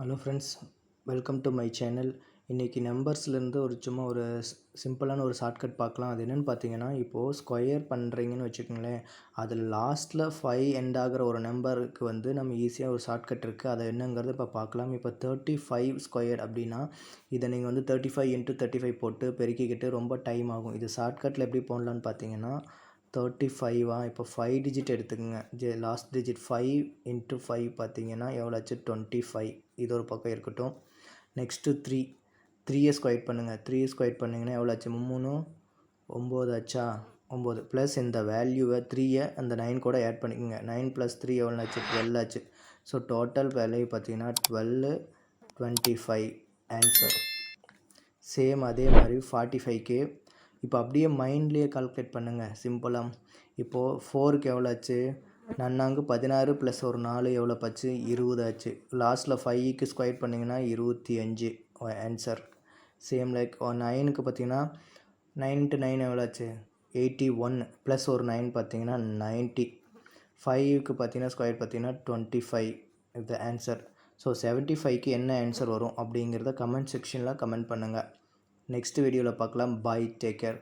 Hello friends, welcome to my channel. இன்றைக்கி நம்பர்ஸ்லேருந்து சும்மா ஒரு சிம்பிளான ஒரு ஷார்ட்கட் பார்க்கலாம். அது என்னென்னு பார்த்தீங்கன்னா, இப்போது ஸ்கொயர் பண்ணுறீங்கன்னு வச்சுக்கோங்களேன், அதில் லாஸ்ட்டில் 5 எண்ட் ஆகிற ஒரு நம்பருக்கு நம்ம ஈஸியாக ஒரு ஷார்ட்கட் இருக்குது. அதை என்னங்கிறது இப்போ பார்க்கலாம். இப்போ 35 ஸ்கொயர் அப்படின்னா இதை நீங்கள் 35 × 35 போட்டு பெருக்கிக்கிட்டு ரொம்ப டைம் ஆகும். இது ஷார்ட்கட்டில் எப்படி போடலான்னு பார்த்தீங்கன்னா, 35 இப்போ 5 டிஜிட் எடுத்துக்கோங்க. லாஸ்ட் டிஜிட் 5 × 5 பார்த்தீங்கன்னா எவ்வளோ ஆச்சு? 25. இது ஒரு பக்கம் இருக்கட்டும். நெக்ஸ்ட்டு 3 ஸ்கொயர் பண்ணுங்கள். 3 ஸ்கொயர் பண்ணிங்கன்னா எவ்வளோ ஆச்சு? 3 9 ஆச்சா? 9 ப்ளஸ் இந்த வேல்யூவை 3 அந்த 9 கூட ஆட் பண்ணிக்கோங்க. 9 + 3 எவ்வளோ ஆச்சு? 12 ஆச்சு. ஸோ டோட்டல் வேல்யூ பார்த்தீங்கன்னா 12 25 ஆன்சர். சேம் அதே மாதிரி 45க்கு இப்போ அப்படியே மைண்ட்லேயே கால்குலேட் பண்ணுங்கள் சிம்பிளாக. இப்போது 4க்கு எவ்வளோ ஆச்சு? நன்னாங்கு 16 + ஒரு 4 எவ்வளோ ஆச்சு? 20 ஆச்சு. லாஸ்ட்டில் 5க்கு ஸ்கொயர் பண்ணிங்கன்னா 25 ஆன்சர். சேம் லைக் 9க்கு பார்த்தீங்கன்னா 9 × 9 எவ்வளோ ஆச்சு? 81 ப்ளஸ் ஒரு 9 பார்த்தீங்கன்னா 90. 5க்கு பார்த்தீங்கன்னா ஸ்கொயர் பார்த்தீங்கன்னா 25 இது ஆன்சர். ஸோ 75க்கு என்ன ஆன்சர் வரும் அப்படிங்கிறத கமெண்ட் செக்ஷனில் கமெண்ட் பண்ணுங்கள். நெக்ஸ்ட் வீடியோவில் பார்க்கலாம். பாய், டேக் கேர்.